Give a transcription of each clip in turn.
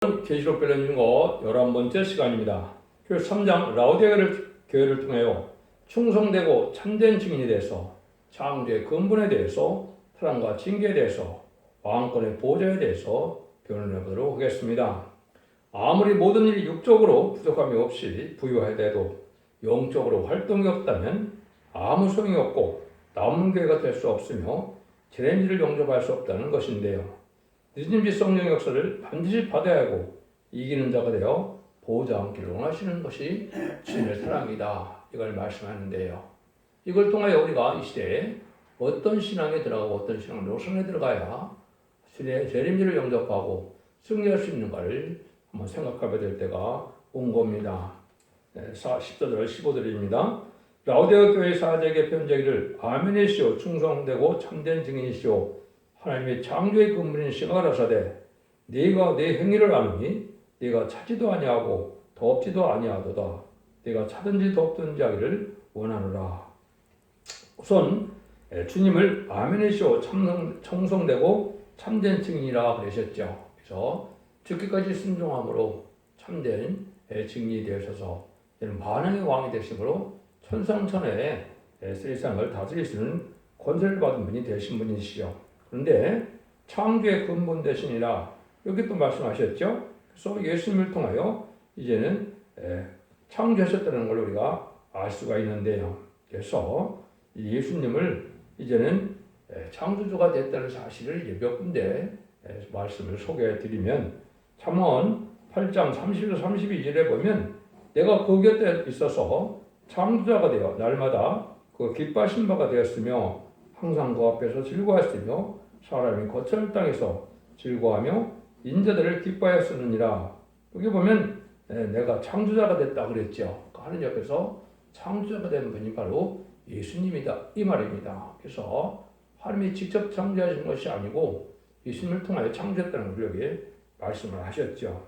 계시록 별난 중거 11번째 시간입니다. 그 3장 라오디게아 교회를 통하여 충성되고 참된 증인에 대해서, 창조의 근본에 대해서, 사랑과 징계에 대해서, 왕권의 보좌에 대해서 변론해 보도록 하겠습니다. 아무리 모든 일이 육적으로 부족함이 없이 부유하여도 영적으로 활동이 없다면 아무 소용이 없고 남은 교회가 될 수 없으며 제렌지를 영접할 수 없다는 것인데요. 늦은지 성령 역사를 반드시 받아야 하고 이기는 자가 되어 보호자 함께 원하시는 것이 주님의 사랑이다. 이걸 말씀하는데요. 이걸 통하여 우리가 이 시대에 어떤 신앙에 들어가고 어떤 신앙 노선에 들어가야 재림지를 영접하고 승리할 수 있는가를 한번 생각해봐야 될 때가 온 겁니다. 14절 15절입니다. 라오디게아 교회 사제에게 편지하기를 아멘이시오 충성되고 참된 증인이시오 하나님의 창조의 근본인 시가 가라사대 네가 내 행위를 아느니 네가 차지도 아니하고 덥지도 아니하도다. 네가 차든지 덥든지 하기를 원하노라. 우선 주님을 아멘이시오 청성되고 참된 증인이라 그러셨죠. 그래서 죽기까지 순종함으로 참된 증인이 되셔서 만왕의 왕이 되심으로 천상천하에 세상을 다스리시는 권세를 받은 분이 되신 분이시죠. 그런데 창조의 근본 되시니라 여기 또 말씀하셨죠. 그래서 예수님을 통하여 이제는 창조하셨다는 걸 우리가 알 수가 있는데요. 그래서 예수님을 이제는 창조주가 됐다는 사실을 몇 군데 말씀을 소개해 드리면 잠언 8장 31, 32절에 보면 내가 그 곁에 있어서 창조자가 되어 날마다 그 기뻐하신 바가 되었으며 항상 그 앞에서 즐거워했으며 사람이 거처를 땅에서 즐거워하며 인자들을 기뻐하였으느니라. 여기 보면 내가 창조자가 됐다 그랬죠. 하느님 옆에서 창조자가 된 분이 바로 예수님이다 이 말입니다. 그래서 하나님이 직접 창조하신 것이 아니고 예수님을 통하여 창조했다는 걸 여기 말씀을 하셨죠.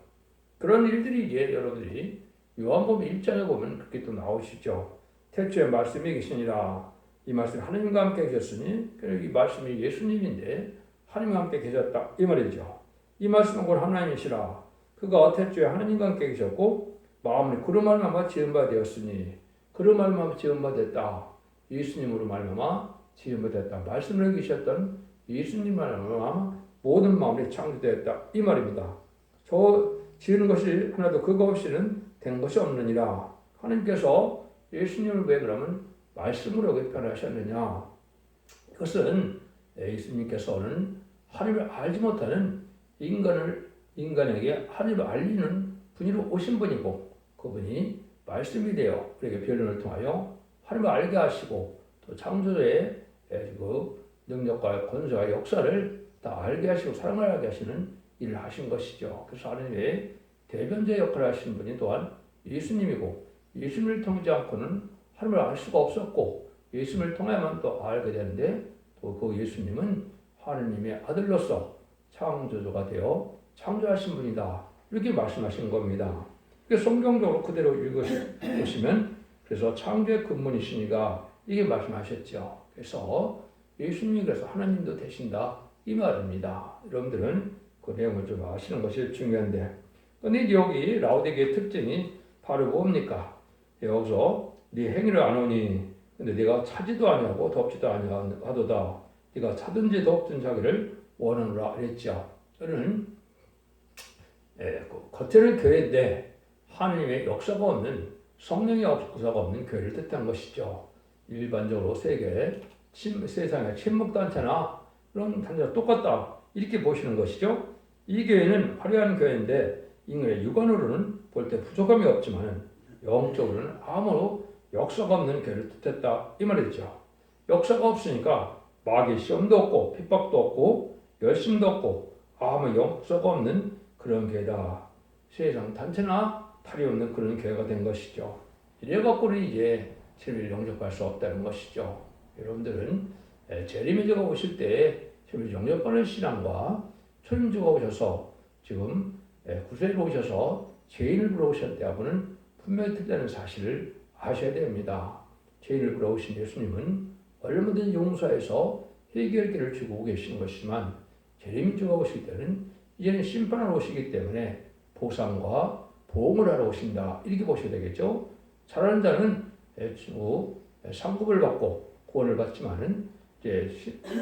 그런 일들이 이제 여러분들이 요한복음 1장에 보면 그렇게 또 나오시죠. 태초에 말씀이 계시니라. 이 말씀이 하나님과 함께 계셨으니 이 말씀이 예수님인데 하나님과 함께 계셨다 이 말이죠. 이 말씀은 곧 하나님이시라. 그가 태초에 하나님과 함께 계셨고 마음이 그로 말미암아 지은 바 되었으니 그로 말미암아 지은 바 됐다. 예수님으로 말미암아 지은 바 됐다. 말씀을 계셨던 예수님 말미암아 모든 마음이 창조되었다 이 말입니다. 저 지은 것이 하나도 그거 없이는 된 것이 없느니라. 하나님께서 예수님을 왜 그러면 말씀으로 왜 변하셨느냐? 그것은 예수님께서는 하나님을 알지 못하는 인간에게 하나님을 알리는 분으로 오신 분이고 그분이 말씀이 되어 우리에게 변론을 통하여 하나님을 알게 하시고 또 창조의 그 능력과 권세와 역사를 다 알게 하시고 사랑을 알게 하시는 일을 하신 것이죠. 그래서 하나님의 대변자 역할을 하신 분이 또한 예수님이고 예수님을 통하지 않고는 하나님을 알 수가 없었고 예수님을 통해야만 또 알게 되는데 또 그 예수님은 하나님의 아들로서 창조주가 되어 창조하신 분이다. 이렇게 말씀하신 겁니다. 성경적으로 그대로 읽으시면 그래서 창조의 근본이시니까 이게 말씀하셨죠. 그래서 예수님이 그래서 하나님도 되신다 이 말입니다. 여러분들은 그 내용을 좀 아시는 것이 중요한데 근데 여기 라오디게아의 특징이 바로 뭡니까? 여기서 네 행위를 안 하니 근데 네가 차지도 아니하고 덥지도 아니하도다. 네가 차든지 덥든지 하기를 원하노라 그랬죠. 저는 겉에는 교회인데 하나님의 역사가 없는 성령의 역사가 없는 교회를 뜻한 것이죠. 일반적으로 세상의 친목단체나 그런 단체가 똑같다 이렇게 보시는 것이죠. 이 교회는 화려한 교회인데 인간의 육안으로는 볼 때 부족함이 없지만 영적으로는 아무런 역사가 없는 교회를 뜻했다 이 말이죠. 역사가 없으니까 마귀 시험도 없고 핍박도 없고 열심도 없고 아무 역사가 없는 그런 교회다. 세상 단체나 탈이 없는 그런 교회가 된 것이죠. 이래갖고는 이제 세례를 영접할 수 없다는 것이죠. 여러분들은 재림의주가 오실 때 세례를 영접하는 신앙과 초림주가 오셔서 지금 구세주가 오셔서 죄인을 불러오실 때하고는 분명히 틀리다는 사실을 아셔야 됩니다. 죄인을 불러오신 예수님은 얼마든지 용서해서 해결의 길을 주고 계신 것이지만 재림주가 오실 때는 이제는 심판하러 오시기 때문에 보상과 보응을 하러 오신다. 이렇게 보셔야 되겠죠. 잘하는 자는 상급을 받고 구원을 받지만은 이제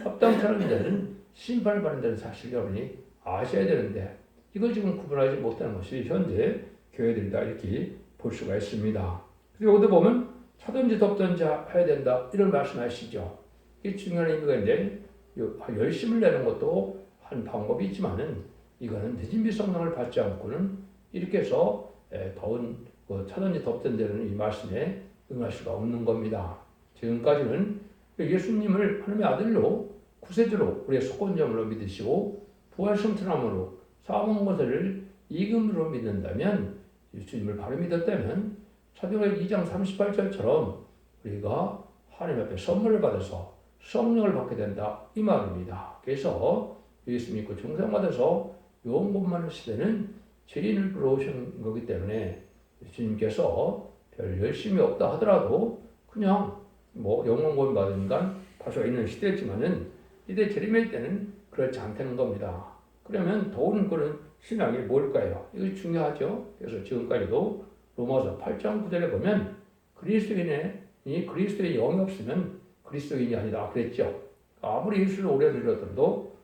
합당치 않은 자는 심판을 받는 자는 사실 여러분이 아셔야 되는데 이걸 지금 구분하지 못하는 것이 현재 교회들이다 이렇게 볼 수가 있습니다. 그리고 여기도 보면 차든지 덥든지 해야 된다 이런 말씀하시죠. 이게 중요한 의미가 있는데 열심을 내는 것도 한 방법이 있지만은 이거는 늦은비 성령을 받지 않고는 이렇게 해서 더운 차든지 덥든지는 이 말씀에 응할 수가 없는 겁니다. 지금까지는 예수님을 하나님의 아들로 구세주로 우리의 속건점으로 믿으시고 부활승천함으로 사망 것을 이금으로 믿는다면 예수님을 바로 믿었다면 사도행전 2장 38절처럼 우리가 하나님 앞에 선물을 받아서 성령을 받게 된다 이 말입니다. 그래서 예수 믿고 중생받아서 영원만을 시대는 죄인을 부러우신 거기 때문에 예수님께서 별 열심이 없다 하더라도 그냥 영원권 받으니까 다소 있는 시대지만은 이때 제리멜 때는 그렇지 않다는 겁니다. 그러면 더운 그런 신앙이 뭘까요? 이것이 중요하죠. 그래서 지금까지도 로마서 8장 9절에 보면 그리스도인이 그리스도의 영이 없으면 그리스도인이 아니다 그랬죠. 아무리 예수를 오래 믿었더라도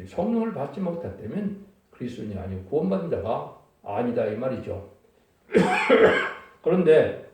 성령을 받지 못했다면 그리스도인이 아니고 구원받은 자가 아니다 이 말이죠. 그런데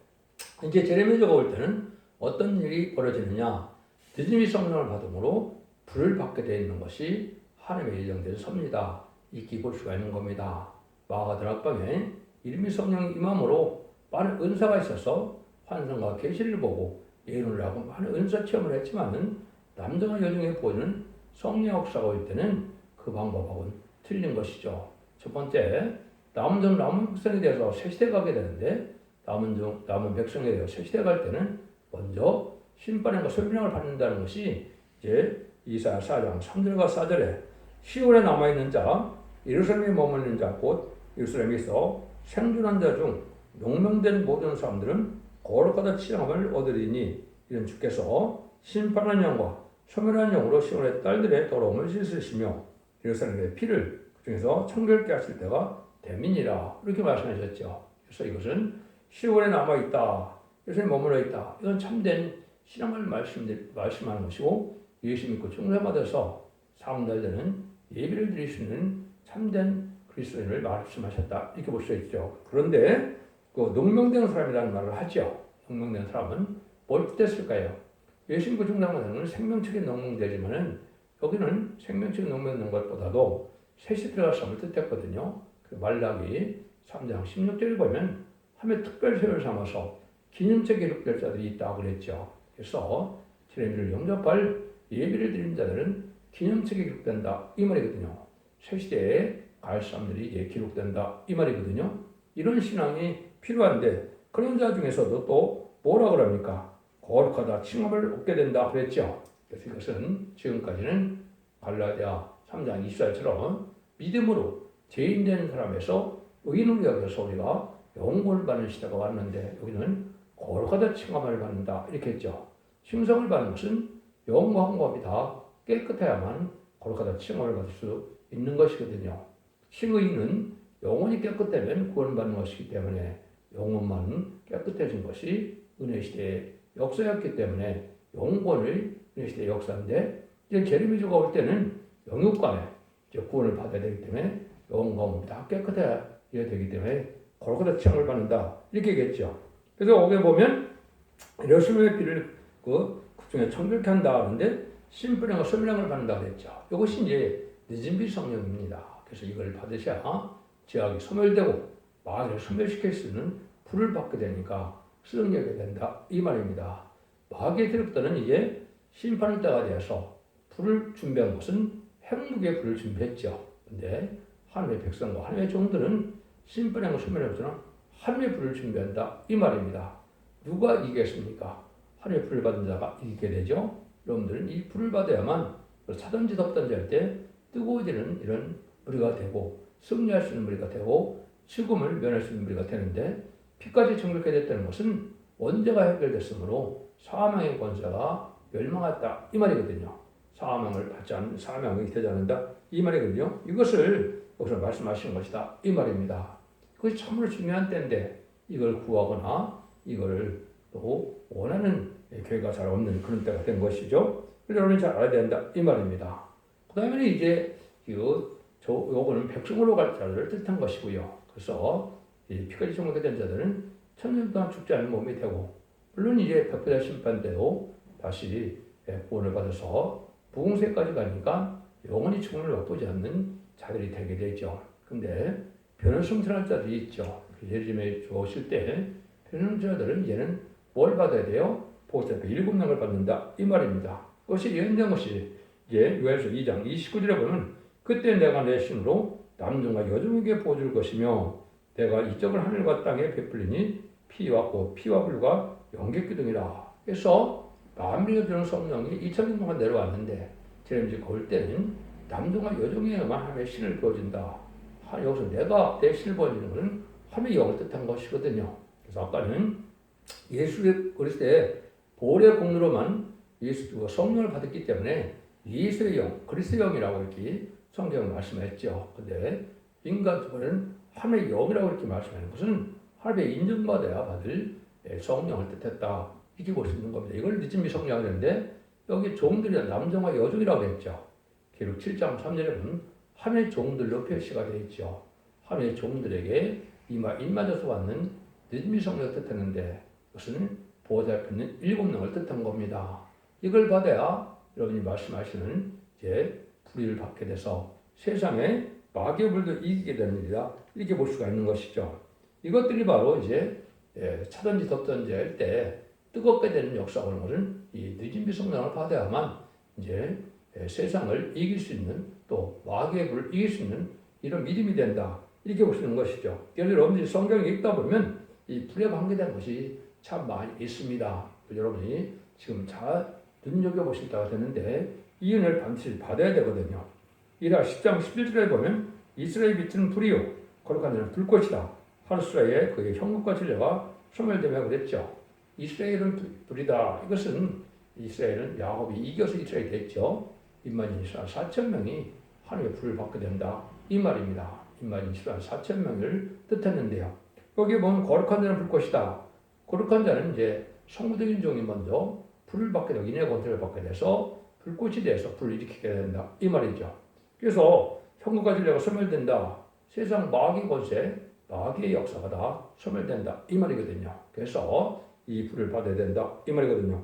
이제 제레미야가 올 때는 어떤 일이 벌어지느냐? 늦은이 성령을 받음으로 불을 받게 되어 있는 것이 하나님의 예정된 섭니다. 이렇게 볼 수가 있는 겁니다. 마가 다락방에 이름이 성령 임함으로 많은 은사가 있어서 환상과 계시를 보고 예언을 하고 많은 은사 체험을 했지만은 남자와 여성의 보이는 성령 역사가 올 때는 그 방법하고는 틀린 것이죠. 첫 번째, 남은 백성에 대해서 새 시대 가게 되는데 남은 백성에 대해서 새 시대 갈 때는 먼저 심판과 설명을 받는다는 것이 이제 이사야 4장 3절과 4절에 시온에 남아있는 자, 예루살렘에 머무는 자, 곧 예루살렘에서 생존한 자 중 용명된 모든 사람들은 거룩하다 칭함을 얻으리니 이런 주께서 심판한 영과 소멸한 영으로 시온의 딸들의 더러움을 씻으시며 예루살렘의 피를 그 중에서 청결케 하실 때가 대민이라 이렇게 말씀하셨죠. 그래서 이것은 시온에 남아있다, 예루살렘에 머물러 있다. 이건 참된 신앙을 말씀하는 것이고 예수 믿고 충성받아서 사람들은 예비를 드릴 수 있는 참된 그리스도인을 말씀하셨다. 이렇게 볼 수 있죠. 그런데 그 농명된 사람이라는 말을 하죠. 농명된 사람은 뭘 뜻했을까요? 예수 믿고 충성받는 생명책에 농명되지만은 여기는 생명책에 농명된 것보다도 셋이 들어갔음을 뜻했거든요. 그 말라기 3장 16절을 보면 함에 특별 세를 삼아서 기념책 기록될 자들이 있다고 그랬죠. 그래서 제레미야를 영접할 예비를 드린 자들은 기념책에 기록된다 이 말이거든요. 새 시대에 갈 사람들이 이제 기록된다 이 말이거든요. 이런 신앙이 필요한데 그런 자 중에서도 또 뭐라 그럽니까? 거룩하다 칭함을 얻게 된다 그랬죠. 그래서 이것은 지금까지는 갈라디아 3장 24절처럼 믿음으로 죄인된 사람에서 의인으로 여겨서 우리가 영광을 받는 시대가 왔는데 여기는 거룩하다 칭함을 받는다 이렇게 했죠. 칭송을 받는 것은 영과 헌법이 다 깨끗해야만 거룩하다 칭함을 받을 수 있는 것이거든요. 칭의는 영혼이 깨끗하면 구원받는 것이기 때문에 영혼만 깨끗해진 것이 은혜시대의 역사였기 때문에 영혼을 은혜시대의 역사인데 이제 제레미야가 올 때는 영육간에 구원을 받아야 되기 때문에 영혼과 몸이 다 깨끗해야 되기 때문에 거룩하다 칭함을 받는다 이렇게 얘기했죠. 그래서 거기에 보면 예루살렘의 피를 그 중에 청결케 한다 하는데 심판과 설명을 받는다 그랬죠. 이것이 이제 늦은비 성령입니다. 그래서 이걸 받으셔야 죄악이 소멸되고 마귀를 소멸시킬 수 있는 불을 받게 되니까 수용하게 된다 이 말입니다. 마귀의 들부터는 이제 심판의 때가 되어서 불을 준비한 것은 핵무기의 불을 준비했죠. 근데 하나님의 백성과 하나님의 종들은 심판과 소멸하고서는 하나님의 불을 준비한다 이 말입니다. 누가 이기겠습니까? 하나님의 불을 받은 자가 이기게 되죠. 여러분들은 이 불을 받아야만 차든지 덥든지 할 때 뜨거워지는 이런 무리가 되고 승리할 수 있는 무리가 되고 죽음을 면할 수 있는 무리가 되는데 피까지 정결케 됐다는 것은 원죄가 해결됐으므로 사망의 권세가 멸망했다 이 말이거든요. 사망을 받지 않는 사망이 되지 않는다 이 말이거든요. 이것을 여기서 말씀하시는 것이다 이 말입니다. 그것이 참으로 중요한 때인데 이걸 구하거나 이걸 또 원하는 교회가 잘 없는 그런 때가 된 것이죠. 그래서 여러분이 잘 알아야 된다 이 말입니다. 그 다음에 이제 요거는 백성으로 갈 자들을 뜻한 것이고요. 그래서 이 피까지 정하게 된 자들은 천년 동안 죽지 않은 몸이 되고 물론 이제 백보자 심판 때도 다시 구원을 받아서 부흥세까지 가니까 영원히 죽음을 맛보지 않는 자들이 되게 되죠. 근데 변화승천할 자들이 있죠. 예수님의 오실 때 변화승천자들은 얘는 뭘 받아야 돼요? 보호자께 7명을 받는다 이 말입니다. 그것이 예언된 것이 이제 요엘서 2장 29절에 보면 그때 내가 내 신으로 남종과 여종에게 보여줄 것이며 내가 이적을 하늘과 땅에 베풀리니 피와 고 피와 불과 영계 기둥이라. 그래서 만민을 주는 성령이 2000년 동안 내려왔는데 지금 이제 올 때는 남종과 여종에게만 하나님의 신을 보여준다. 여기서 내가 내 신을 보여주는 것은 하나님의 영을 뜻한 것이거든요. 그래서 아까는 예수 그리스도의 보혈의 공로만 예수 성령을 받았기 때문에 예수의 영, 그리스도의 영이라고 이렇게 성경은 말씀했죠. 근데 인간적으로는 하나님의 영이라고 이렇게 말씀하는 것은 하나님의 인정받아야 받을 성령을 뜻했다. 이렇게 볼 수 있는 겁니다. 이걸 늦은미 성령을 했는데 여기 종들이 남종과 여종이라고 했죠. 기록 7장 3절에 보면 하나님의 종들로 표시가 되어 있죠. 하나님의 종들에게 입맞아서 받는 늦은미 성령을 뜻했는데 그것은 보호자 앞에 있는 7명을 뜻한 겁니다. 이걸 받아야 여러분이 말씀하시는 이제 불의를 받게 돼서 세상에 마귀의 불도 이기게 되는 일이다. 이렇게 볼 수가 있는 것이죠. 이것들이 바로 이제 차든지 덥든지 할 때 뜨겁게 되는 역사가 오는 것은 이 늦은 비성령을 받아야만 이제 세상을 이길 수 있는 또 마귀의 불을 이길 수 있는 이런 믿음이 된다. 이렇게 보시는 것이죠. 그래서 여러분들이 성경을 읽다 보면 이 불에 관계된 것이 참 많이 있습니다. 여러분이 지금 잘 눈여겨보실 때가 되는데 이 은혜를 반드시 받아야 되거든요. 이라 10장 11절에 보면 이스라엘 빛은 불이요 거룩한 자는 불꽃이다. 하루스라에 그의 형국과 진리가 소멸되며 그랬죠. 이스라엘은 불이다. 이것은 이스라엘은 야곱이 이겨서 이스라엘이 됐죠. 인만 이스라엘 4,000명이 하늘의 불을 받게 된다. 이 말입니다. 인만 이스라엘 4,000명을 뜻했는데요. 여기 보면 거룩한 자는 불꽃이다. 거룩한 자는 이제 성부적인 종이 먼저 불을 받게 되고 인의 권세를 받게 돼서 불꽃이 돼서 불을 일으키게 된다. 이 말이죠. 그래서 형국과 진리가 소멸된다. 세상 마귀 권세, 마귀의 역사가 다 소멸된다. 이 말이거든요. 그래서 이 불을 받아야 된다. 이 말이거든요.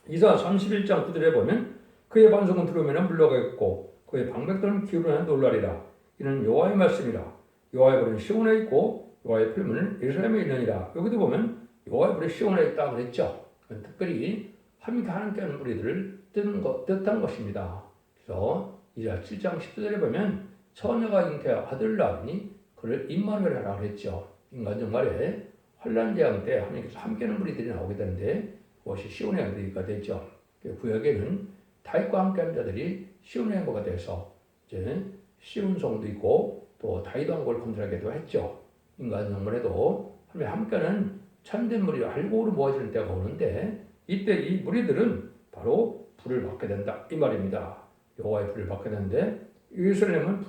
이사 31장 9절에 보면 그의 반석은 들어오면 물러가겠고 그의 방백들은 기울어는 놀라리라. 이는 여호와의 말씀이라. 여호와의 불은 시온에 있고 여호와의 풀무는 예루살렘에 있느니라. 여기도 보면 여호와의 불이 시온에 있다 그랬죠. 특별히 함께 하는 무리들을 뜻한 것입니다. 그래서 이사 7장 10절에 보면 처녀가 잉태하여 아들을 낳으니 그를 임마누엘 하라 그랬죠. 인간적 말에 환란 재앙 때 하나님께서 함께하는 무리들이 나오게 되는데 그것이 시온의 무리가 되죠. 구약에는 다윗과 함께하는 자들이 시온의 무리가 돼서 이제 시온 성도 있고 또 다윗 왕국을 건설하기도 했죠. 인간적 말에도 하나님 함께하는 참된 무리가 알고로 모아지는 때가 오는데 이때 이 무리들은 바로 불을 받게 된다 이 말입니다. 여호와의 불을 받게 되는데 예루살렘은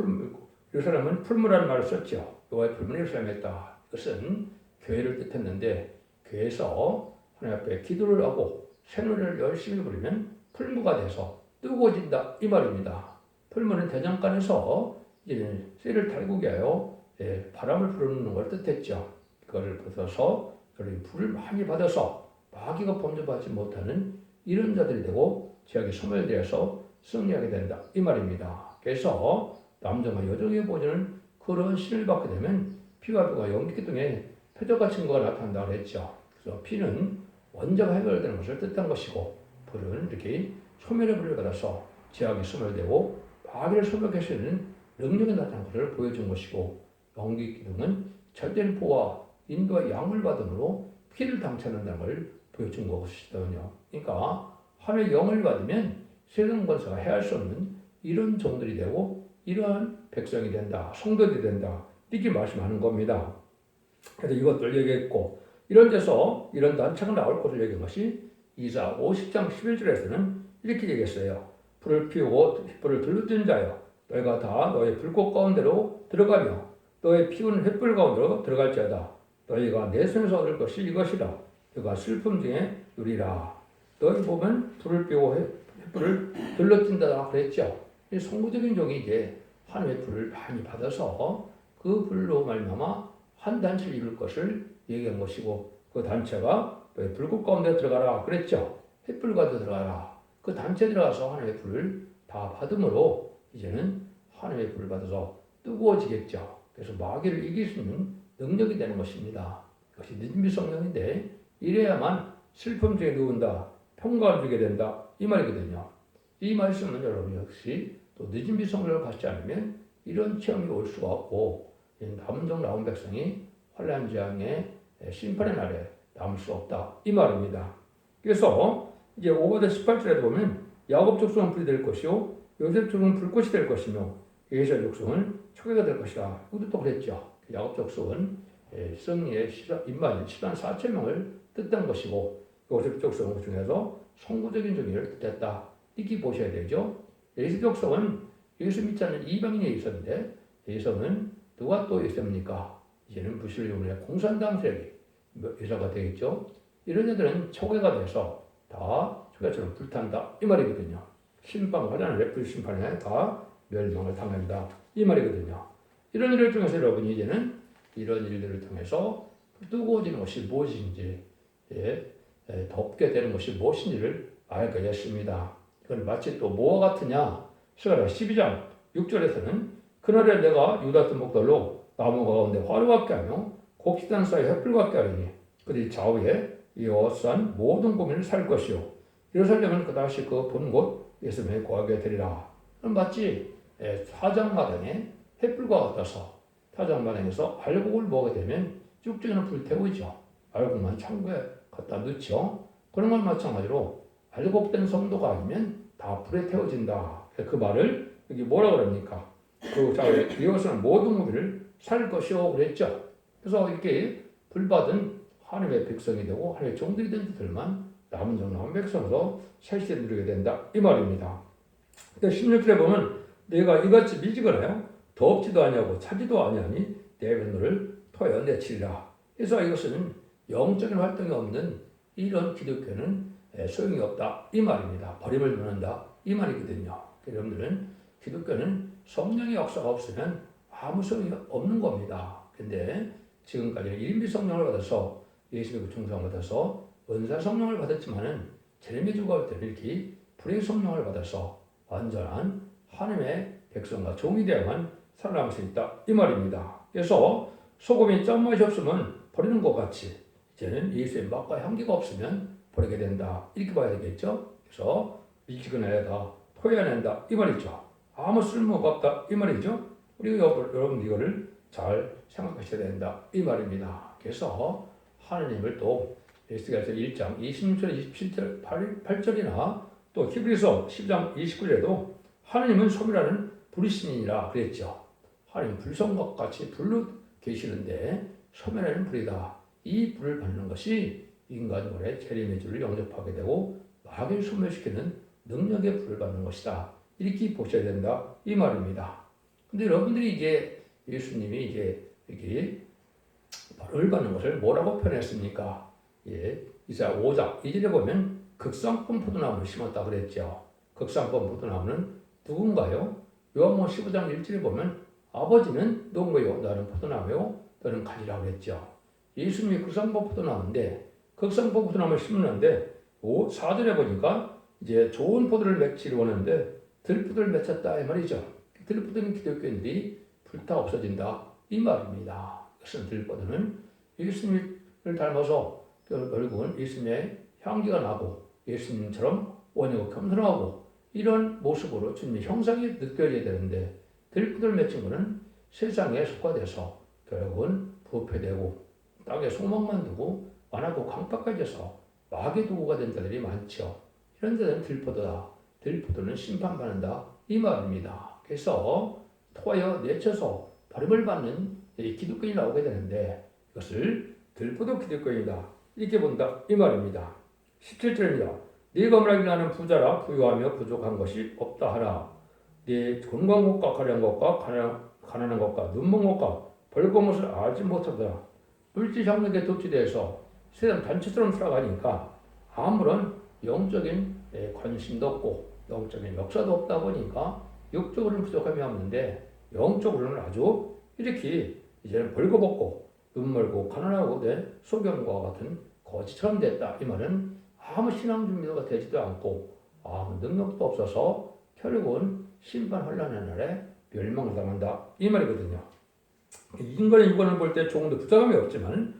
풀무라는 말을 썼죠. 여호와의 풀무는 예루살렘에 있다. 이것은 교회를 뜻했는데 교회에서 하나님 앞에 기도를 하고 새노래를 열심히 부르면 풀무가 돼서 뜨거워진다 이 말입니다. 풀무는 대장간에서 이제 쇠를 달구게 하여 바람을 부르는 걸 뜻했죠. 그거를 받아서 불을 많이 받아서 마귀가 범접하지 못하는 이런 자들이 되고 지역이 소멸되어서 승리하게 된다 이 말입니다. 그래서 남자와 여종의 보존은 그런 신을 받게 되면 피와 불과 연기 등의 표적과 증거가 나타난다고 그랬죠. 그래서 피는 원자가 해결되는 것을 뜻한 것이고 불은 이렇게 소멸의 불을 받아서 지역이 소멸되고 마귀를 소멸할 수 있는 능력이 나타나는 것을 보여준 것이고 연기 기둥은 절대는 보호와 인도와 양을 받음으로 피를 당찬한다는 걸 보여준 것이거든요. 그러니까 하나님의 영을 받으면 세상 권세가 해할 수 없는 이런 종들이 되고 이러한 백성이 된다. 성도들이 된다. 이렇게 말씀하는 겁니다. 그래서 이것들 얘기했고 이런 데서 이런 단체가 나올 것을 얘기한 것이 이사 50장 11절에서는 이렇게 얘기했어요. 불을 피우고 불을 들르던 자여 너희가 다 너의 불꽃 가운데로 들어가며 너의 피부는 횃불 가운데로 들어갈지어다. 너희가 내 손에서 얻을 것이 이것이라. 그가 슬픔 중에 누리라. 너희 보면 불을 펴고 횃불을 들러뛴다 그랬죠. 이 송구적인 종이 이제 하나님의 불을 많이 받아서 그 불로 말미암아 한 단체를 이룰 것을 얘기한 것이고, 그 단체가 너희 불꽃 가운데 들어가라 그랬죠. 횃불 가운데 들어가라. 그 단체에 들어가서 하나님의 불을 다 받음으로 이제는 하나님의 불을 받아서 뜨거워지겠죠. 그래서 마귀를 이길 수 있는 능력이 되는 것입니다. 이것이 느진비 성령인데, 이래야만 슬픔 중에 누운다, 평강을 주게 된다, 이 말이거든요. 이 말씀은 여러분 역시 또 느진비 성령을 받지 않으면 이런 체험이 올 수가 없고, 남은 남은 백성이 환난 재앙의 심판의 날에 남을 수 없다, 이 말입니다. 그래서 이제 5절 18절에 보면 야곱 족속은 불이 될 것이요 요셉 족속은 불꽃이 될 것이며 이스라엘 족속은 초계가 될 것이다. 이것도 또 그랬죠. 야곱 족속은 승리의 인마인 10만 4천 명을 뜻한 것이고, 요셉 족속은 그 중에서 성구적인 종이를 뜻했다. 이렇게 보셔야 되죠. 예수 족속은 예수 믿지 않는 이방인이 있었는데, 예수는 누가 또 있습니까? 이제는 무슬림의 공산당 세력이 예수가 되겠죠. 이런 애들은 초계가 돼서 다 초계처럼 불탄다, 이 말이거든요. 심판하자는 랩불 심판에 다 멸망을 당한다, 이 말이거든요. 이런 일을 통해서 여러분이 이제는 이런 일들을 통해서 뜨거워지는 것이 무엇인지, 덥게 되는 것이 무엇인지를 알게 됐습니다. 이건 마치 또 뭐와 같으냐? 스가랴 12장 6절에서는 그날에 내가 유다 뜸목들로 나무 가운데 화로 같게 하며 곡식단 사이에 횃불 같게 하리니 그들이 좌우에 여호와산 모든 고민을 살 것이요 예루살렘은 그다시 그 본 곳 예수님의 거하게 되리라. 마치 사장마당에 횃불과 같아서 사장마당에서 알곡을 먹게 되면 쭉쭉이는 불태우죠. 알곡만 창고에 갖다 넣죠. 그런 건 마찬가지로 알곡된 성도가 아니면 다 불에 태워진다. 그 말을 여기 뭐라 그럽니까? 그 자의 여호와산 모든 고민을 살 것이요 그랬죠. 그래서 이렇게 불받은 하나님의 백성이 되고 하나님의 종들이 된 자들만 남은 정남 백성으로 세시에 누리게 된다, 이 말입니다. 근데 16절에 보면 내가 이같이 미지근하여 덥지도 아니하고 차지도 아니하니 내 너를 토여 내치리라. 그래서 이것은 영적인 활동이 없는 이런 기독교는 소용이 없다, 이 말입니다. 버림을 받는다, 이 말이거든요. 여러분들은 기독교는 성령의 역사가 없으면 아무 소용이 없는 겁니다. 근데 지금까지는 1인비 성령을 받아서 예수님의 충성을 받아서 은사 성령을 받았지만은 제레미야 주가 때 이렇게 불의 성령을 받아서 완전한 하나님의 백성과 종이 되어야만 살아남을 수 있다, 이 말입니다. 그래서 소금이 짠맛이 없으면 버리는 것 같이 이제는 예수의 맛과 향기가 없으면 버리게 된다, 이렇게 봐야 되겠죠. 그래서 미지근하여 다 토해낸다, 이 말이죠. 아무 쓸모가 없다, 이 말이죠. 우리 여러분 이거를 잘 생각하셔야 된다, 이 말입니다. 그래서 하나님을 또 에스겔서 1장 26절 27절 8절이나 또 히브리서 10장 29절에도 하나님은 소멸하는 불이신이라 그랬죠. 하나님 불성과 같이 불로 계시는데 소멸하는 불이다. 이 불을 받는 것이 인간물의 재림의 영접하게 되고 마귀를 소멸시키는 능력의 불을 받는 것이다. 이렇게 보셔야 된다, 이 말입니다. 근데 여러분들이 이제 예수님이 이제 이렇게 벌을 받는 것을 뭐라고 표현했습니까? 이사야 5장 2절에 보면 극상품 포도나무를 심었다 그랬죠. 극상품 포도나무는 누군가요? 요한복음 15장 1절에 보면 아버지는 농부요 나는 포도나무요 너는 가지라 그랬죠. 예수님이 극상품 포도나무인데 극상품 포도나무를 심었는데 4절에 보니까 이제 좋은 포도를 맺기를 원하는데 들포도를 맺혔다, 이 말이죠. 들포도는 기독교인들이 불타 없어진다, 이 말입니다. 그것은 들포도는 예수님을 닮아서 결국은 예수님의 향기가 나고 예수님처럼 원하고 겸손하고 이런 모습으로 주님의 형상이 느껴져야 되는데 들포도를 맺힌 것은 세상에 속화돼서 결국은 부패되고 땅에 소망만 두고 완하고 강박해져서 마귀 도구가 된 자들이 많죠. 이런 자들은 들포도다. 들포도는 심판받는다, 이 말입니다. 그래서 토하여 내쳐서 버림을 받는 기독교인이 나오게 되는데 이것을 들포도 기독교인이다, 이렇게 본다, 이 말입니다. 17절입니다. 네가 말하기를 나는 부자라 부유하며 부족한 것이 없다 하라. 네 건강한 것과 가련한 것과 가난한 것과 눈먼 것과 벌거벗을 알지 못하다. 물질향락에 도취돼서 세상 단체처럼 살아가니까 아무런 영적인 관심도 없고 영적인 역사도 없다 보니까 육적으로는 부족함이 없는데 영적으로는 아주 이렇게 이제는 벌거벗고 눈멀고 가난하고 된 소경과 같은 거지처럼 됐다. 이 말은 아무 신앙 준비가 되지도 않고 아무 능력도 없어서 결국은 심판 혼란의 날에 멸망을 당한다. 이 말이거든요. 인간의 육안을 볼 때 조금도 부담감이 없지만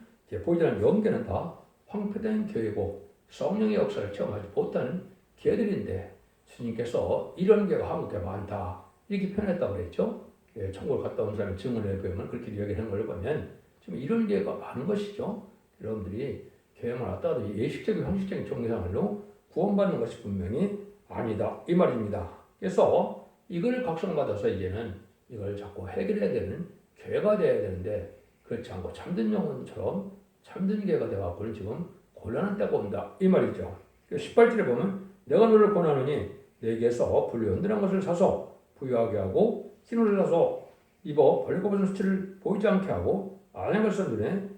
보이지 않는 영계는 다 황폐된 교회고 성령의 역사를 체험하지 못하는 개들인데 주님께서 이런 개가 한국에 많다 이렇게 표현했다고 그랬죠. 천국을 갔다 온 사람의 증언에 보면 그렇게 이야기하는 걸 보면 지금 이런 개가 많은 것이죠. 여러분들이 교회만 왔다 하도 예식적인 형식적인 종교생활로 구원받는 것이 분명히 아니다 이 말입니다. 그래서 이걸 각성받아서 이제는 이걸 자꾸 해결해야 되는 교회가 되어야 되는데 그렇지 않고 참된 영혼처럼 참된 교회가 되어갖고는 지금 곤란한 때가 온다 이 말이죠. 18절에 보면 내가 너를 권하노니 내게서 불연들한 것을 사서 부유하게 하고 흰 옷을 사서 입어 벌거벗은 수치를 보이지 않게 하고 안의 것을 눈에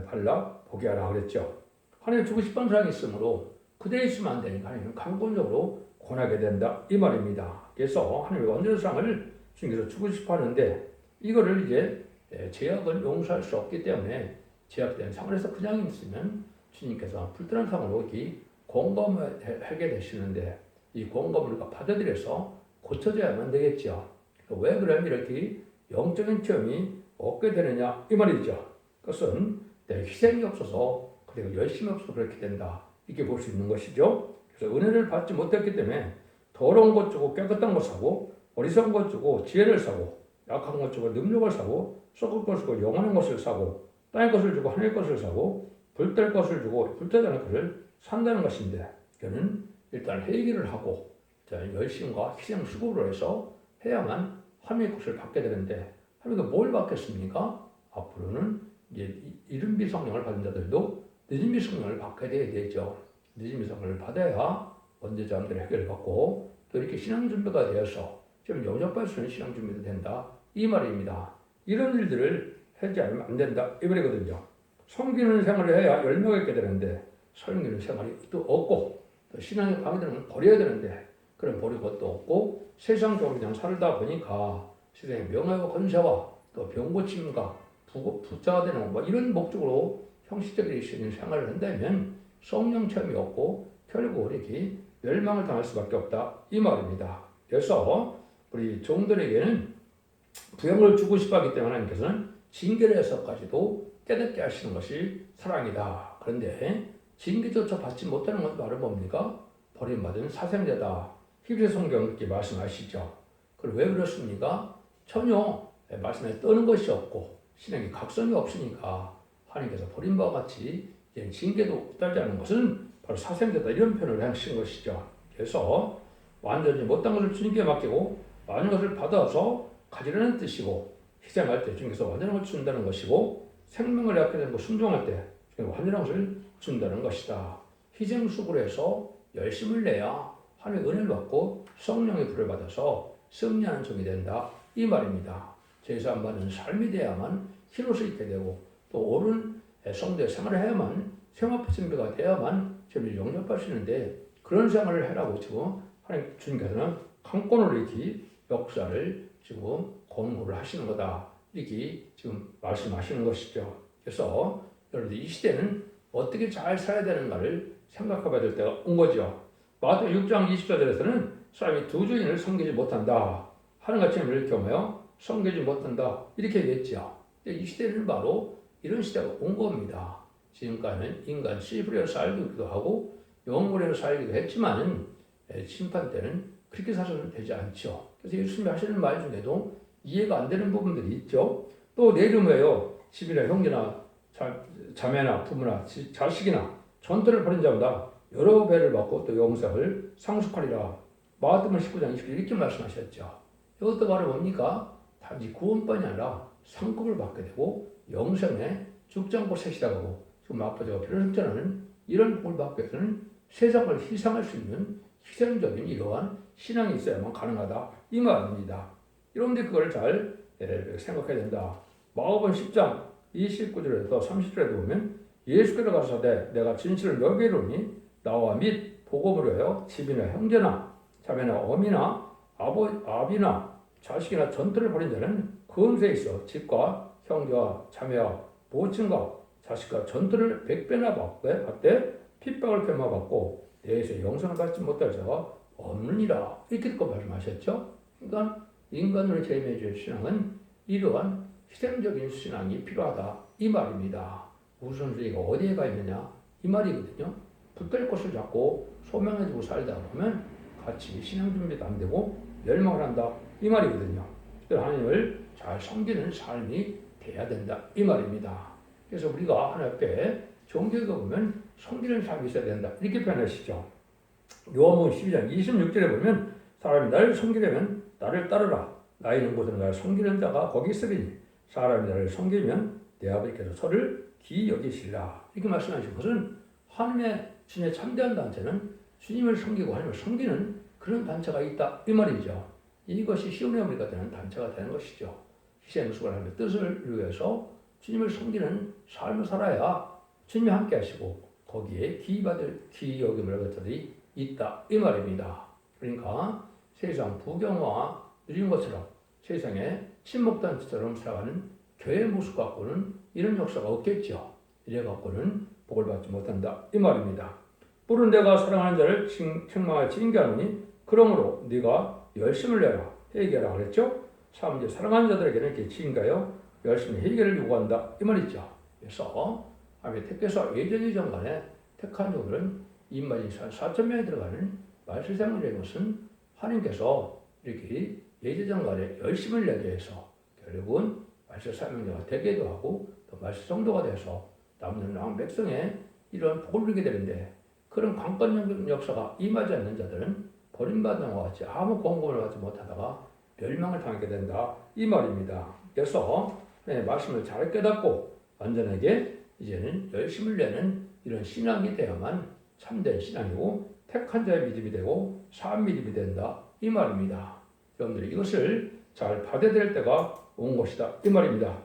발라 보게 하라 그랬죠. 하나님 주고 싶은 사랑이 있으므로 그대에 있으면 안 되니까 하나님은 강권적으로 권하게 된다 이 말입니다. 그래서 하나님의 완전한 사랑을 주님께서 주고 싶어 하는데 이거를 이제 제약을 용서할 수 없기 때문에 제약된 상황에서 그냥 있으면 주님께서 불편한 상황으로 이렇게 공감하게 되시는데 이 공감을 우리가 받아들여서 고쳐져야만 되겠죠. 왜 그러면 이렇게 영적인 체험이 없게 되느냐 이 말이죠. 그것은 내 희생이 없어서 그리고 열심히 없어서 그렇게 된다 이렇게 볼 수 있는 것이죠. 그래서 은혜를 받지 못했기 때문에 더러운 것 주고 깨끗한 것 사고 어리석은 것 주고 지혜를 사고 약한 것 주고 능력을 사고 썩을 것을 주고 영원한 것을 사고 땅의 것을 주고 하늘의 것을 사고 불될 것을 주고 불되지 않은 것을 산다는 것인데 그는 일단 회개를 하고 열심과 희생 수고를 해서 해야만 하나님의 것을 받게 되는데 하나님께 뭘 받겠습니까? 앞으로는 이제 이른비 성령을 받은 자들도 늦은비 성령을 받게 돼야 되죠. 늦은비 성령을 받아야 언제 자들의 해결을 받고 또 이렇게 신앙 준비가 되어서 좀 영접할 수 있는 신앙 준비도 된다 이 말입니다. 이런 일들을 하지 않으면 안 된다 이 말이거든요. 섬기는 생활을 해야 열매가 있게 되는데 섬기는 생활이 또 없고 또 신앙의 방해되는 버려야 되는데 그런 버릴 것도 없고 세상적으로 그냥 살다 보니까 세상의 명예와 권세와 또 병고침과 부자가 되는 뭐 이런 목적으로 형식적인 생활을 한다면 성령 체험이 없고 결국 이렇게 멸망을 당할 수밖에 없다 이 말입니다. 그래서 우리 종들에게는 부형을 주고 싶어 하기 때문에 하나님께서는 징계를 해서까지도 깨닫게 하시는 것이 사랑이다. 그런데 징계조차 받지 못하는 것도 말은 뭡니까? 버림받은 사생자다. 히브리 성경 그렇게 말씀하시죠. 그럼 왜 그렇습니까? 전혀 말씀에 떠는 것이 없고 신앙의 각성이 없으니까 하나님께서 버림과 같이 징계도 따르지 않는 것은 바로 사생자다 이런 표현을 하신 것이죠. 그래서 완전히 못한 것을 주님께 맡기고 많은 것을 받아서 가지려는 뜻이고 희생할 때 주님께서 완전한 것을 준다는 것이고 생명을 약하게 되고 순종할 때 완전한 것을 준다는 것이다. 희생수고를 해서 열심을 내야 하나님의 은혜를 받고 성령의 불을 받아서 승리하는 종이 된다 이 말입니다. 제사함 받는 삶이 돼야만 흰옷을 입게 되고 또 옳은 성도의 생활을 해야만 생활 준비가 돼야만 주님을 영접할 수 있는데 그런 생활을 해라고 지금 하나님 주님께서는 강권으로 이렇게 역사를 지금 권고를 하시는 거다 이렇게 지금 말씀하시는 것이죠. 그래서 여러분들 이 시대는 어떻게 잘 살아야 되는가를 생각해봐야 될 때가 온 거죠. 마태복음 6장 24절에서는 사람이 두 주인을 섬기지 못한다. 하나님과 주님을 이렇게 하며 섬기지 못한다. 이렇게 얘기했죠. 이 시대는 바로 이런 시대가 온 겁니다. 지금까지는 인간 씨부려 살기도 하고 영물에서 살기도 했지만 심판 때는 그렇게 사서는 되지 않죠. 그래서 예수님이 하시는 말 중에도 이해가 안 되는 부분들이 있죠. 또 내 이름에요. 집이나 형제나 자매나 부모나 자식이나 전토를 벌인 자보다 여러 배를 받고 또 영생을 상속하리라. 마태복음 19장 20절 이렇게 말씀하셨죠. 이것도 바로 뭡니까? 단지 구원뿐이 아니라 상급을 받게 되고 영생에 죽지 않고 새시다고 하고 지금 아버지가 피를 승천하는 이런 복을 받기 위해서는 세상을 희생할 수 있는 희생적인 이러한 신앙이 있어야만 가능하다 이 말입니다. 여러분들 그걸 잘 생각해야 된다. 마가복음 10장 29절에서 30절에도 보면 예수께서 가라사대 내가 진실을 너희에게 이르노니 나와 및 복음을 위하여 집이나 형제나 자매나 어미나 아비나 자식이나 전투를 벌인 자는 금세에 있어 집과 형제와 자매와 모친과 자식과 전투를 100배나 받되 핍박을 겸하받고 내에서 영생을 받지 못할 자가 없느니라. 이렇게 듣고 말씀하셨죠. 그러니까 인간으로 제임해줄 신앙은 이러한 희생적인 신앙이 필요하다 이 말입니다. 우선순위가 어디에 가 있느냐 이 말이거든요. 붙들 것을 잡고 소명해주고 살다 보면 같이 신앙 준비도 안 되고 멸망을 한다 이 말이거든요. 하나님을 잘 섬기는 삶이 돼야 된다 이 말입니다. 그래서 우리가 하나님 앞에 종교에 보면 섬기는 삶이 있어야 된다 이렇게 표현하시죠. 요한복음 12장 26절에 보면 사람이 나를 섬기려면 나를 따르라. 나의 있는 곳에 나를 섬기는 자가 거기 있으리니 사람이 나를 섬기면 내 아버지께서 저를 기이 여기시리라. 이렇게 말씀하신 것은 하나님의 주님의 참된 단체는 주님을 섬기고 하나님을 섬기는 그런 단체가 있다 이 말이죠. 이것이 시온의 어머니가 되는 단체가 되는 것이죠. 희생수고 하나님의 뜻을 위해서 주님을 섬기는 삶을 살아야 주님이 함께 하시고 거기에 기이 여김을 받을 자들이 있다 이 말입니다. 그러니까 세상 부경화 누린 것처럼 세상에 친목단체처럼 살아가는 교회의 모습 갖고는 이런 역사가 없겠죠. 이래 갖고는 복을 받지 못한다 이 말입니다. 뿔은 내가 사랑하는 자를 책망하여 징계하노니 그러므로 네가 열심을 내라 회개하라 그랬죠. 참 사랑하는 자들에게는 이렇게 징계하여 열심히 회개를 요구한다 이 말이죠. 그래서 하나님의 택해서 예전이전간에 택한 자들은 인마진 4,000명이 들어가는 말세상이라는 것은 하나님께서 이렇게 예전전간에 열심을 내게 해서 결국은 말세 사명자가 되기도 하고 또 말세 성도가 돼서 남는 왕 백성에 이런 복을 누리게 되는데 그런 강권 역사가 임하지 않는 자들은 버림받은 것 같이 아무 공급을 받지 못하다가 멸망을 당하게 된다 이 말입니다. 그래서 말씀을 잘 깨닫고 완전하게 이제는 열심을 내는 이런 신앙이 되어야만 참된 신앙이고 택한 자의 믿음이 되고 사람 믿음이 된다 이 말입니다. 여러분들이 이것을 잘 받아들일 때가 온 것이다 이 말입니다.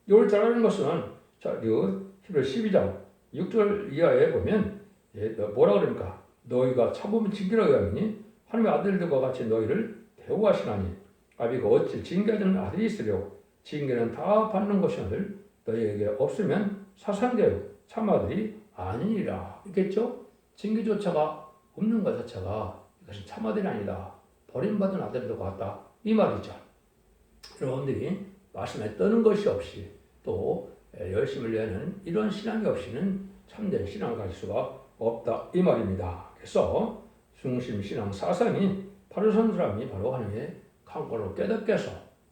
이걸 잘하는 것은 히브리 12장 6절 이하에 보면 뭐라 그러니까 너희가 참으면 징계라고 하니 하나님의 아들들과 같이 너희를 대우하시나니 아비가 어찌 징계하는 아들이 있으려 징계는 다 받는 것이오늘 너희에게 없으면 사상되어 참아들이 아니니라. 있겠죠? 징계조차가 없는 것 자체가 이것은 참아들이 아니다. 버림받은 아들들과 같다. 이 말이죠. 여러분들이 말씀에 떠는 것이 없이 또 열심을 내는 이런 신앙이 없이는 참된 신앙을 가질 수가 없다. 이 말입니다. 그래서 중심 신앙 사상이 바로 선 사람이 바로 하나님의 강권으로 깨닫게 해서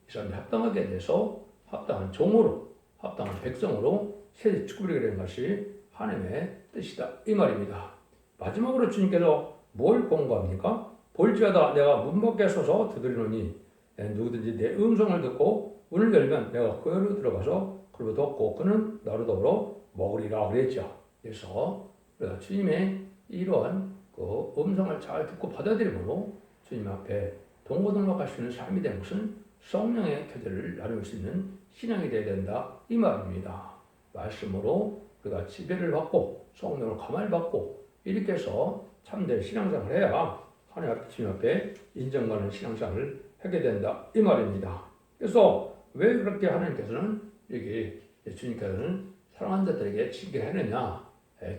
이 사람이 합당하게 돼서 합당한 종으로 합당한 백성으로 세대 축구를 되는 것이 하나님의 뜻이다. 이 말입니다. 마지막으로 주님께서 뭘 권고합니까? 볼지어다 내가 문 밖에 서서 두드리노니 누구든지 내 음성을 듣고 문을 열면 내가 그로 들어가서 그로 덮고 그는 나로 더불어 먹으리라 그랬죠. 그래서 우리가 주님의 이러한 그 음성을 잘 듣고 받아들임으로 주님 앞에 동고동락할 수 있는 삶이 되는 것은 성령의 교제를 나눌 수 있는 신앙이 되어야 된다 이 말입니다. 말씀으로 우리가 지배를 받고 성령을 가만히 받고 이렇게 해서 참된 신앙생활을 해야 하나님 앞에 주님 앞에 인정받는 신앙생활을 하게 된다 이 말입니다. 그래서 왜 그렇게 하나님께서는 이렇게 주님께서는 사랑하는 자들에게 징계하느냐?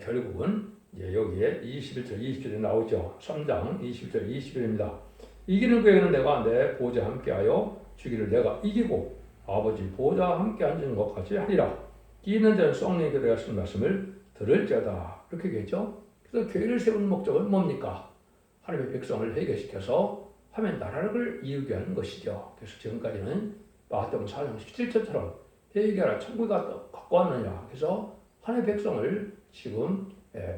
결국은 이제 여기에 21절 20절에 나오죠. 3장 21절 20절입니다. 이기는 그에게는 내가 내 보좌 함께하여 주기를 내가 이기고 아버지 보좌 함께 앉은 것 같이 하리라. 이기는 자는 성령의 교회가 하신 말씀을 들을지어다. 이렇게 얘기했죠. 그래서 교회를 세우는 목적은 뭡니까? 하나님의 백성을 회개시켜서 하면 나라를 이루게 하는 것이죠. 그래서 지금까지는 마태복음 4장 17절처럼 회개하라 천국에 갖고 왔느냐. 그래서 하나님의 백성을 지금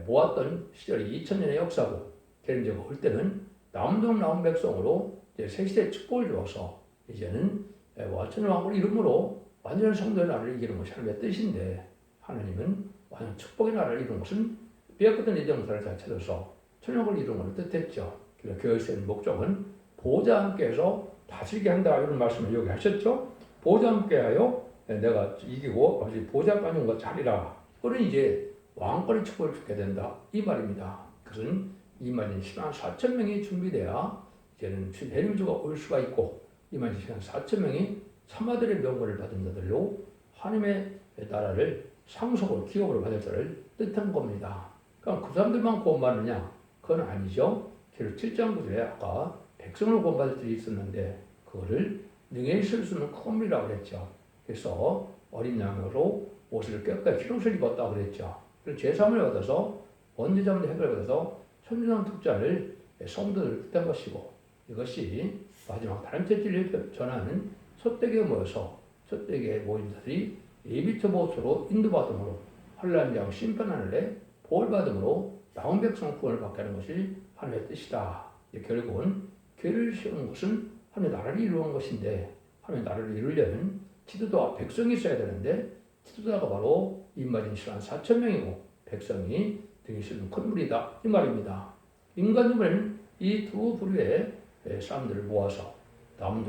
모았던 시절이 2000년의 역사고 개인적으로 올 때는 나온 백성으로 이제 새시대의 축복을 주어서 이제는 완전한 왕국을 이름으로 완전한 성도의 나라를 이기는 것이 하나님의 뜻인데 하나님은 완전 축복의 나라를 이루는 것은 빼앗겼던 이정사를 잘 찾아서 천국을 이루는 것을 뜻했죠. 그래서 교회를 세우는 목적은 보좌 함께해서 다스리게 한다 이런 말씀을 여기 하셨죠. 보좌 함께하여 내가 이기고 아버지 보좌관님과 자리라. 그는 이제 왕권의 축복을 주게 된다. 이 말입니다. 그것은 이만희 10만 4천 명이 준비돼야 이제는 해림주가 올 수가 있고 이만희 10만 4천 명이 참아들의 명분을 받은 자들로 하나님의 나라를 상속을 기업으로 받을 자를 뜻한 겁니다. 그럼 그 사람들만 구원받느냐? 그건 아니죠. 기록 7장 9절에 아까 백성을 구원받을 들이 있었는데 그거를 능히 있을 수 있는 컴이라고 그랬죠. 그래서 어린 양으로 옷을 깨끗하게 흰옷을 입었다고 그랬죠. 그래서 제사함을 받아서 원죄자문의 해결을 받아서 천주성 특자를 성도를 뜻한 것이고 이것이 마지막 다른 채찍을 전하는 소떼기에 모여서 소떼기에 모인 자들이 예비처 보수로 인도받음으로 환란장 심판하늘에 보호받음으로 나온 백성 구원을 받게 하는 것이 하나님의 뜻이다. 결국은 교회를 세우는 것은 하나님의 나라를 이루는 것인데 하나님의 나라를 이루려면 지도자와 백성이 있어야 되는데 지도자가 바로 인마진 10만 4천 명이고 백성이 등이 실은 큰 무리다 이 말입니다. 인간들은 이 두 부류의 사람들을 모아서 남은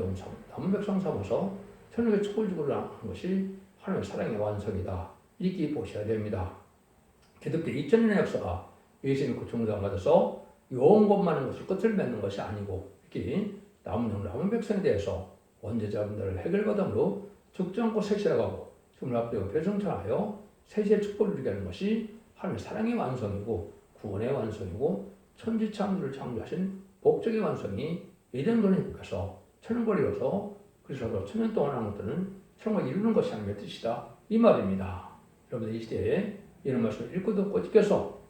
백성 삼아서 천국의 축복을 주고 하는 것이 하나님의 사랑의 완성이다. 이렇게 보셔야 됩니다. 기독교 2000년의 역사가 예수님의 고통을 받아서 영원만한 것을 끝을 맺는 것이 아니고 이렇게 남은 백성에 대해서 원죄자분들을 해결받음으로 죽지 않고 색실하고 죽음을 앞두고 배성천하여 세시의 축복을 주게 하는 것이 하나님의 사랑의 완성이고 구원의 완성이고 천지창조를 창조하신 복적의 완성이 예전도님께서 천년걸 이뤄서 그래서 천년 동안 한 것들은 천년걸 이루는 것이 하나님의 뜻이다 이 말입니다. 여러분들 이 시대에 이런 말씀을 읽고 듣고 지켜서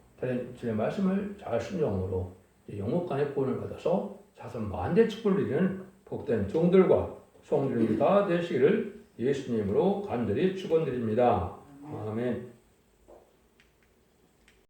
주의 말씀을 잘 순종으로 영국간의 구원을 받아서 자손 만대 축복을 이루는 복된 종들과 성들이 다 되시기를 예수님으로 간절히 축원드립니다. 아멘.